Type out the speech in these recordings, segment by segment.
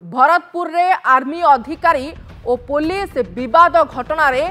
भरतपुर रे आर्मी अधिकारी और पुलिस विवाद घटना रे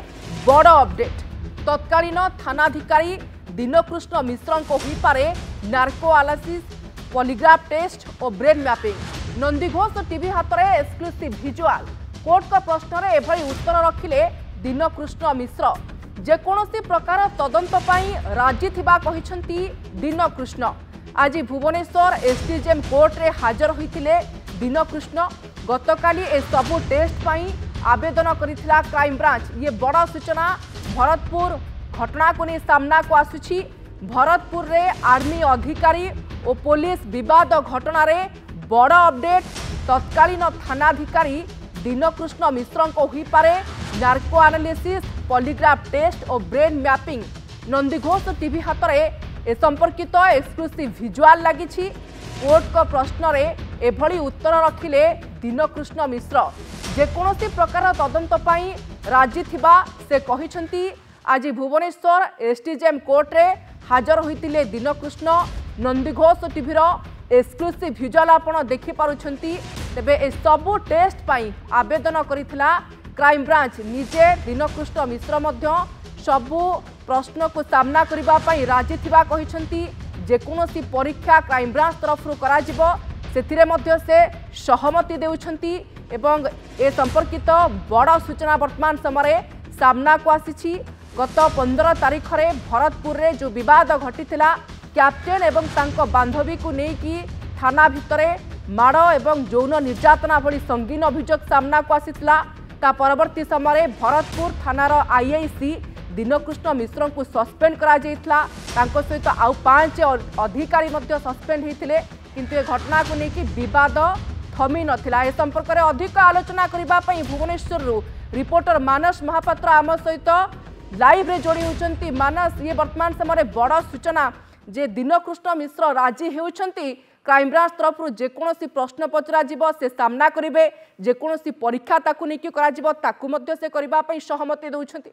बड़ अपडेट। तत्कालीन थानाधिकारी दीनकृष्ण मिश्र को हो पारे नार्को एनालिसिस पॉलीग्राफ टेस्ट और ब्रेन मैपिंग। नंदीघोष टीवी हाथ में एक्सक्लूसिव विजुआल। कोर्ट का प्रश्न रे एभली उत्तर रखिले दीनकृष्ण मिश्र। जेकोसी प्रकार तदंत पाई राजी थिबा कहिसंती दीनकृष्ण। आज भुवनेश्वर एसडीजेएम कोर्ट रे हाजर होइथिले दीनकृष्ण। गतकाली ए सबु टेस्ट पाई आवेदन करिथिला क्राइम ब्रांच। ये बड़ा सूचना भरतपुर घटना को नहीं सामना को आसुछि। भरतपुर रे आर्मी अधिकारी और पुलिस विवाद घटना रे बड़ अपडेट। तत्कालीन थानाधिकारी दीनकृष्ण मिश्र को हो पारे नार्को एनालिसिस पॉलीग्राफ टेस्ट और ब्रेन मैपिंग। नंदीघोष टीवी हाथ में ए संपर्कित एक्सक्लूसिव विजुआल लगी। कोर्ट का प्रश्न रे एभली उत्तर रखिले दीनकृष्ण मिश्र। जेकोसी प्रकार तदंत पाई राजी थिबा से कहिसंती। आज भुवनेश्वर एसडीजेएम कोर्ट रे हाजर होइतिले Dinakrishna. Nandighosh TV exclusive visual आपण देखि पारुछंती। तेबे ए सबु टेस्ट पाई आवेदन करिथिला क्राइम ब्रांच। निजे दीनकृष्ण मिश्र मध्य सबु प्रश्न को सामना करिबा पाई राजी थिबा कहिसंती। जेकोसी परीक्षा क्राइम ब्रांच तरफ करा जिवो सेथिरे मध्य से सहमति देउछंती। एवं ए संपर्कित बड़ सूचना वर्तमान समय सामना को आसी। गत 15 तारीख रे भरतपुर रे जो विवाद घटीथिला कैप्टेन एवं तांको बांधवी को नेकी थाना भितरे माड़ एवं यौन निर्यातना भली संगीन अभियोग सामना को आसीथिला। ता परवर्ती समय भरतपुर थानार आईआईसी दीनकृष्ण मिश्र को सस्पेंड करा जायथिला। तांको सहित आउ 5 अधिकारी मध्य सस्पेंड होइथिले। किंतु ए घटना को लेकिन विवाद थमी नथिला। ए संपर्क में अधिक आलोचना करबा पई भुवनेश्वर रिपोर्टर मानस महापात्र आम सहित लाइव रे जोड़ी होचंती। मानस, ये वर्तमान समय बड़ सूचना जे दीनकृष्ण मिश्र राजी होउछंती क्राइम ब्रांच तरफ जेकोसी प्रश्न पचरा जीव से सामना करेंगे। जेकोसी परीक्षा ताकू नहीं करा जीव ताकू मध्य से करबा पई सहमति दउछंती।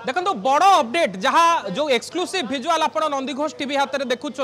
देखो बड़ अपडेट जहाँ जो एक्सक्लूसिव विजुआल आप नंदीघोष टीवी हाथ में देखुंट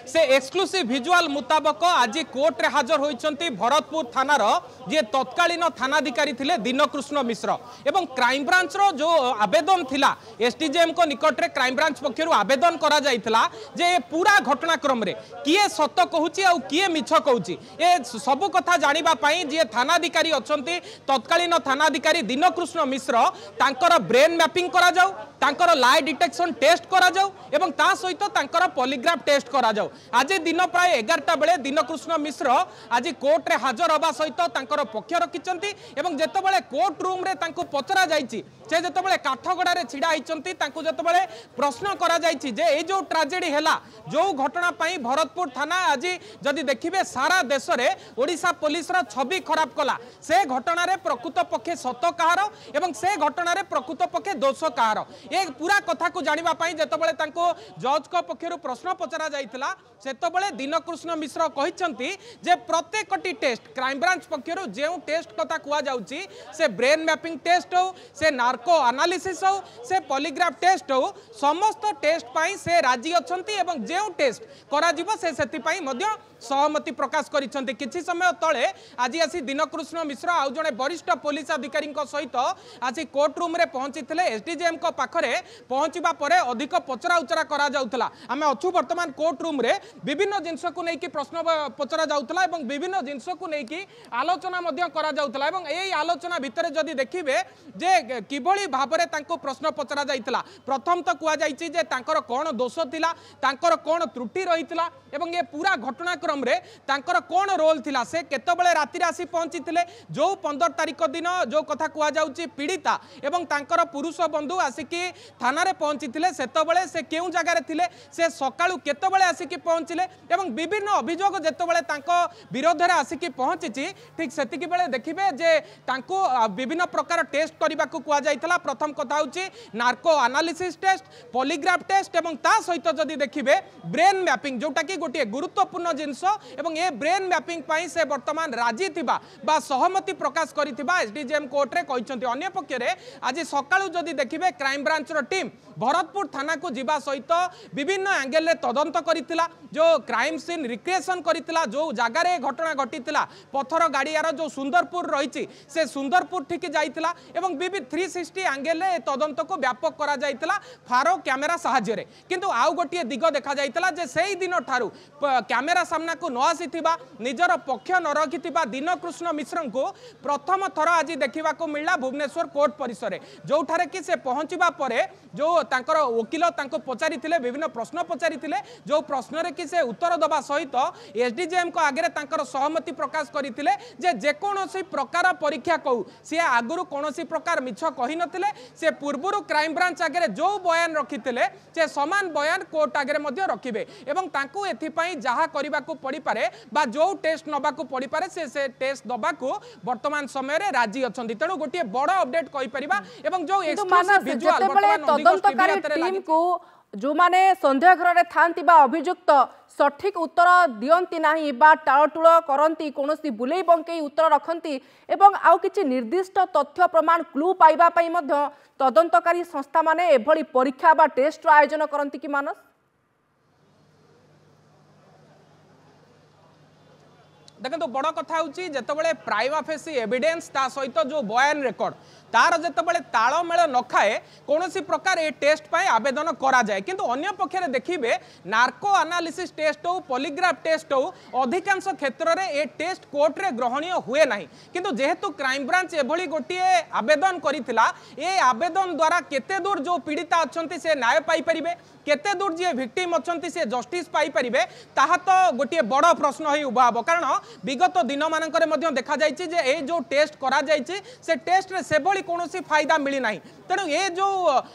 से एक्सक्लूसिव विजुआल मुताबक आज कोर्ट रे हाजर होइचंती भरतपुर थानार जे तत्कालीन थानाधिकारी थिले दीनकृष्ण मिश्र। एवं क्राइम ब्रांच रो जो आवेदन थिला एसडीजेएम को निकट रे क्राइम ब्रांच पक्षरु आवेदन करा जाइथिला जे पूरा घटनाक्रम रे किए सत कहूची आ किए मिछ कहूची ए सब कथा जानिबा पई जे थानाधिकारी अछंती तत्कालीन थानाधिकारी दीनकृष्ण मिश्र तांकर ब्रेन मैपिंग करा जाऊ, तांकर लाई डिटेक्शन टेस्ट करा जाऊ एवं ता सहित तांकर पॉलीग्राफ टेस्ट करा जाऊ। आज दिन प्राय 11टा बेले दीनकृष्ण मिश्र आज कोर्ट रे हाजर होबा सहित तांकर पक्ष रखिचंती। एवं जेतेबेले कोर्ट रूम रे तांको पचरा जाईची से जेतेबेले काठगड़ा रे छिडा आइचंती तांको जेतेबेले प्रश्न करा जाईची जे ए जो ट्रेजेडी हैला जो घटना पई भरतपुर थाना आज जदि देखिबे सारा देश रे ओडिशा पुलिस रा छवि खराब कला से घटना रे प्रकृत पक्षे सत कहार एवं से घटना रे प्रकृत पक्षे दोष कहार ए पूरा कथा को जानिबा पई जेतेबेले तांको जज को पक्षरु प्रश्न पचरा जाइथिला सेतेबेले दीनकृष्ण मिश्र कहिसंती जे प्रत्येकटी टेस्ट क्राइम ब्रांच पक्षरु जे टेस्ट कथा कुआ जाउची से ब्रेन मैपिंग टेस्ट हो, से नार्को एनालिसिस हो, से पॉलीग्राफ टेस्ट हो, समस्त टेस्ट पाई से राजी अछंती एवं जे टेस्ट करा जिवो से सेति पाई मध्य सहमति प्रकाश करिसंती। किछि समय तळे आज आसी दीनकृष्ण मिश्र आउ जणे वरिष्ठ पुलिस अधिकारी सहित आज कोर्ट रूम रे पहुंचीथिले। एसडीजेएम को पाखरे पहुंचीबा परे अधिक पचरा उचरा करा जाउथला। आमे अछु वर्तमान कोर्ट रूम रे विभिन्न जिंस को लेकिन प्रश्न पचरा जाउथला एवं विभिन्न जिंस को लेकिन आलोचना मध्य करा जाउथला। एवं एई आलोचना भितरे जदि देखिबे जे किभली भाबरे तांको प्रश्न पचरा जाइतला। प्रथम तो कुआ जाइछि जे तांकर कोन दोष थिला, तांकर कोन त्रुटि रहितला एवं ये पूरा घटनाक्रम रे तांकर कोन रोल थिला, से केतबेले राति आसी पहुंचीथिले जो 15 तारीख दिन जो कथा कुआ जाउछि पीड़िता एवं तांकर पुरुष बंधु आसिकी थाना रे पहुंचीथिले सेतबेले से केउ जगह रे थिले, से सकाळू केतबेले आसिकी पहुंचिले एवं विभिन्न अभियोग जेतबेले तांको विरोध रे आसिकी पहुंचीछि ठीक सेतिकी बेले देखिबे जे तांको विभिन्न प्रकार टेस्ट करबा को कुआ जाइतला। प्रथम कथा होछि narco analysis test, polygraph test एवं ता सहित जदि देखिबे ब्रेन मैपिंग जोटा कि गोटे गुरुत्वपूर्ण जिंस एवं ए ब्रेन मैपिंग पाई से वर्तमान राजी थिबा बा सहमति प्रकाश करिथिबा एसडीजेएम कोर्ट रे कहिसंती। अन्य पक्ष रे आज सकाळू जदि देखिबे देखिए क्राइम ब्रांच टीम भरतपुर थाना को जीवा सहित विभिन्न एंगल तदंत करितिला जो क्राइम सीन रिक्रिएशन करितिला जो जगार घटना घटीला पथर गाड़ियार जो सुंदरपुर रही से सुंदरपुर ठीक जाइतिला एवं 360 एंगल तदंत को व्यापक करा जाइतिला फारो कैमेरा साहाय्य किंतु आउ गोटे दिग देखा जाइतिला जे सेही दिन ठारू कैमेरा सामना को न आसीथिबा निजर पक्ष न रखिथिबा दीनकृष्ण मिश्र को प्रथम थर आज देखा मिलला भुवनेश्वर कोर्ट परिसर जो ठारे कि से पहुंचवा परे जो तांकर वकील तांको पचारिथिले विभिन्न प्रश्न पचारिथिले जो प्रश्न रे कि से उत्तर दबा सहित एसडीजेएम को आगे तांकर सहमति प्रकाश करथिले जे जेकोनोसी प्रकार परीक्षा कहू से आगुरु कोनोसी प्रकार मिछ कहि नथिले से पूर्वरु क्राइम ब्रांच आगे जो बयान रखिथिले से समान बयान कोर्ट आगे मध्ये रखिबे एवं तांको एथि पई जहा करिबा को पड़ी पारे बा जो टेस्ट नबा को पड़ी पारे से टेस्ट दबा को वर्तमान समय रे राजी अछंती तेणु गोटे बड़ अपडेट कहि परिबा एवं जो एक्सक्लूसिव विजुअल वर्तमान टीम को जो माने संदेह घर थांती बा अभियुक्त सठिक उत्तर दियंती नाही बा टाळटुळ करंती कोनोसी बुलेई बंकेई उत्तर रखंती एवं आउ किछि निर्दिष्ट तथ्य प्रमाण क्लू पाइबा पई मध्य तदंतकारी संस्था माने एभली परीक्षा बा टेस्ट आयोजन करंती कि मानस देखो तो बड़ कथा होची जेतबेले प्राइमा फेसी एविडेंस ता सहित जो बयान रेकर्ड तार जेतबेले तालमेल न खाए कोनोसी प्रकार ए टेस्ट पाए आवेदन करा जाए किंतु अन्य पक्षरे देखिबे नार्को एनालिसिस टेस्ट हो पॉलीग्राफ टेस्ट हो अधिकांश क्षेत्र रे ए टेस्ट कोर्ट रे ग्रहणीय हुए नाही किंतु जेहेतु क्राइम ब्रांच एभली गोटे आवेदन करिथिला ए आवेदन द्वारा केते दूर जो पीड़िता अछंती से न्याय पाई परिबे केते दूर जे विक्टिम अछंती से जस्टिस पाई परिबे ताहा तो गोटे बड़ प्रश्न होई उभा हबो कारण विगत दिन मानकरे मध्य देखा जायछि जे ए जो टेस्ट करा जायछि से टेस्ट रे सेबली कोनोसी फायदा मिली नाही तेणु ये जो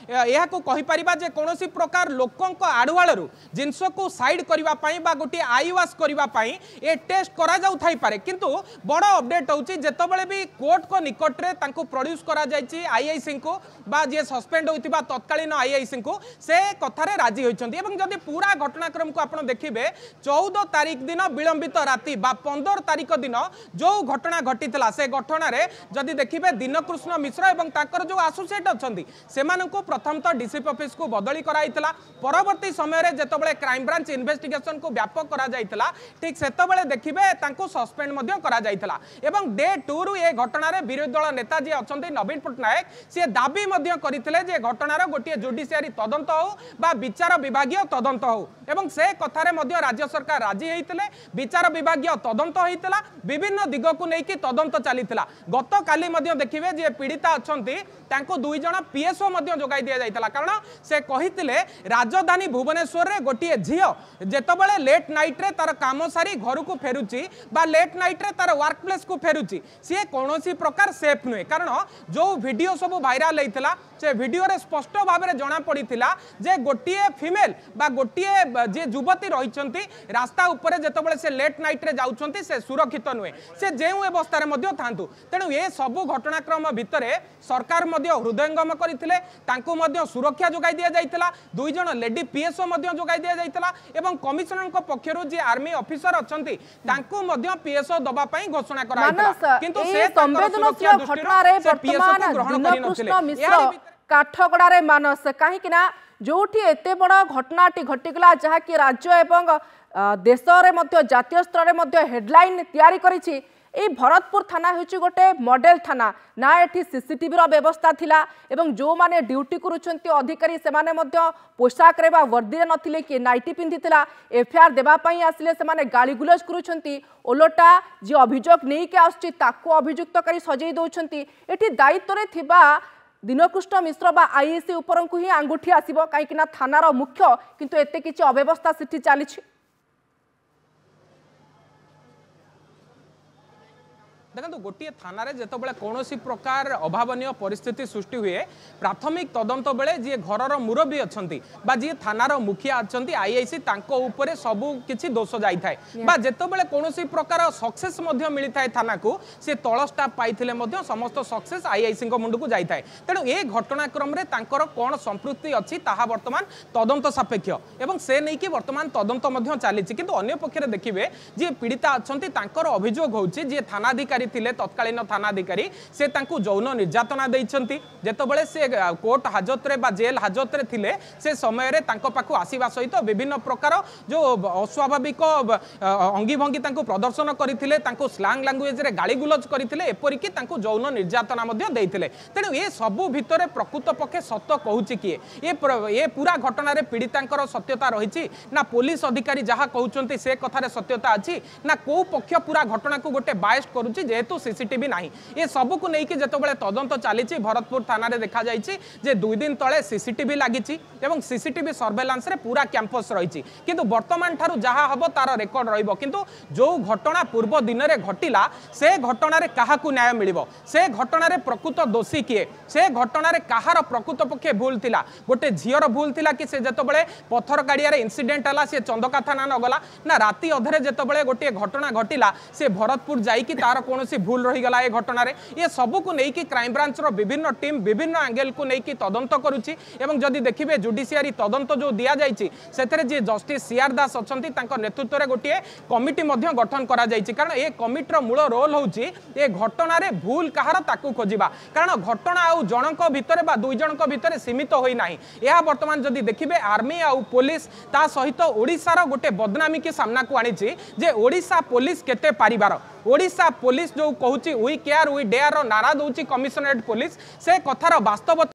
यह को कहि परिबा जे कोनोसी प्रकार लोकंक आडुवाळरू जिंस को साइड करिवा पई बा गोटे आई वाश करिवा पई ए टेस्ट करा जाउ थाई पारे किंतु बड़ अपडेट होछि जेतबेले भी कोर्ट को निकट रे तांको प्रोड्यूस करा जायछि आईआईसी को बा जे सस्पेंड होइतिबा तत्कालीन आईआईसी को से कथारे राजी होइछन्ती एवं जदि पूरा घटनाक्रम को आपण देखिबे 14 तारिख दिन विलंबित राति बा 15 तारिख दिन जो घटना घटीतला से घटना रे जदि देखिबे दीनकृष्ण मिश्र एवं ताकर जो एसोसिएट अछंती सेमानंको प्रथम तो डीसीपी ऑफिस को बदली कराइतला परवर्ती समय रे जेतबेले क्राइम ब्रांच इन्वेस्टिगेशन को व्यापक करा जाइतला ठीक सेतबेले देखिबे तांको सस्पेंड मध्य करा जाइतला एवं डे 2 रु ए घटना रे विरोधी दल नेता जे अछंती नवीन पटनायक से दाबी मध्य करितले जे घटनार गोटे जुडिशियरी तदंत हो बा विचार विभागीय तदंत हो एवं से कथारे मध्य राज्य सरकार राजी हेइतले विचार विभागीय तदंत हेइतला विभिन्न दिग को नेकी तदंत चलीतला गत काली मध्य देखिबे जे पीड़िता अछंती तांको दुई जण पीएसओ मध्य जोगाई दिया जाइतला कारण से कहितले राजधानी भुवनेश्वर रे गोटे झियो जेतबेले लेट नाइट रे तार काम सारी घर को फेरुची बा लेट नाइट रे तार वर्क प्लेस को फेरुची से कोनोसी प्रकार सेफ नुए कारण जो वीडियो सब वायरल हेइतला से वीडियो रे स्पष्ट भाव में जना पड़ीथिला जे गोटिए फीमेल बा गोटिए जे युवती रहिचंती रास्ता ऊपर जेतबेले से लेट नाइट रे जाउचंती से सुरक्षित नुए से जेउ अवस्था रे मध्य थांतु तेणु ये सब घटनाक्रम भितरे सरकार मध्य हृदयंगम करथिले तांको मध्य सुरक्षा जोगाई दिया जाइतला दुई जण लेडी पीएसओ मध्य जोगाई दिया जाइतला एवं कमिशनर को पक्षरु जे आर्मी ऑफिसर अछंती तांको मध्य पीएसओ दबा पई घोषणा कराइतला किंतु से संवेदनशील घटना रे वर्तमान दीनकृष्ण मिश्र काठगड़ा रे मानस कहीं जोठी एते बड़ घटनाटी घटीगला जहा कि राज्य एवं देश रे मध्य जातीय स्तर रे मध्य हेडलाइन तैयारी करिछि ए भरतपुर थाना होची गोटे मॉडल थाना ना एठी सीसीटीवी रो व्यवस्था थिला एवं जो माने ड्यूटी करूछंती अधिकारी से माने मध्य पोशाक रे बा वर्दी रे नथिले कि नाइटी पिंधिथिला एफआईआर देबा पई आसिले से माने गाली गुलज करूछंती ओलोटा जे अभियोग नै के आछी ताको अभियुक्त करी सजै दोछंती एठी दायित्व रे थिबा दीनकृष्ण मिश्र बा आईएसी ऊपर को ही आंगुठी आसीबो काई कि ना थानार मुख्य किंतु एते किछि अव्यवस्था सिटी चलीछि देखो गोटे थाना जितेबाला कौन प्रकार अभावन परिस्थिति सृष्टि हुए प्राथमिक तदंत बेले जी घर मुरबी अच्छा जी थानार मुखिया अच्छा आईआईसी सबू किसी दोष जाए जितेबाला कौन प्रकार सक्सेस मिलता है थाना को सी तल स्टाफ पाई समस्त सक्सेस आईआईसी मुंड को जाए तेणु ये घटनाक्रम कौन संपृक्ति अच्छी ताहा वर्तमान तदंत सापेक्ष एवं से नहीं कि वर्तमान तदंत चली किंतु अन्य पक्षरे देखिए जी पीड़िता अच्छा अभियोग होची जी थानाधिकारी थानाधिकारी थिले तत्कालीन थानाधिकारी से तांकु यौन निर्यातना देइछंती जेतबेले से कोर्ट हाजत रे बा जेल हाजत रे थिले से समय रे तांको पाखु आसीबा सहित विभिन्न प्रकार जो अस्वाभाविक अंगी भंगी तांको प्रदर्शन करथिले तांको स्लैंग लैंग्वेज रे गाली गुलज करथिले एपरिकी तांको यौन निर्यातना मध्ये देइथिले तेणु ए सबु भितरे प्रकृत पक्षे सत्य कहूची किए ये पूरा घटना रे पीड़ितांकर सत्यता रही ना पुलिस अधिकारी जहाँ कहते से कथार सत्यता अच्छी ना कौ पक्ष पूरा घटना को गोटे बायस करुच्ची जेहेतु सीसीटीवी ना ये सबको लेकिन जितेबाला तदंत चली भरतपुर थाना देखा जे 2 दिन तले सीसीटीवी लगी सीसीटीवी सर्वेलांस रे पूरा कैंपस रही किंतु वर्तमान ठारू जहाँ हम तार रेकर्ड रहिबो जो घटना पूर्व दिन में घटिला से घटना क्या न्याय मिल से घटना प्रकृत दोषी किए से घटना कहार प्रकृत पक्षे भूल थिला गोटे झीर भूल थिला कि से जतबले पत्थर गाड़िया इंसिडेंट हला से चंदका थाना न गला ना राति अधरे जतबले गोटे घटना घटिला से भरतपुर जाइकी तार कोनोसी भूल रही गला ए घटना रे ये सब को लेकिन क्राइम ब्रांच रो विभिन्न टीम विभिन्न एंगल को लेकिन तदंत करुच्ची एवं जदि देखिए जुडिशियरी तदंत जो दि जाइए से जी जस्टिस सीआर दास अच्छी नेतृत्व में गोटे कमिटी गठन करा जाइए कारण ये कमिटर मूल रोल हूँ ये घटना रे भूल कहार ताकू खोजा कारण घटना आउ जनक भितर बा 2 जनक भितर सीमित होई नाही यह वर्तमान जदि देखिए आर्मी आउ पुलिस ता सहित ओडिशार गोटे बदनामी के सामना को आनी जे ओडिशा पुलिस केते पारिबार ओडिशा पुलिस जो कहूँ वी केयर वी डेयर नारा दौर कमिशनरेट पुलिस से कथार वास्तवता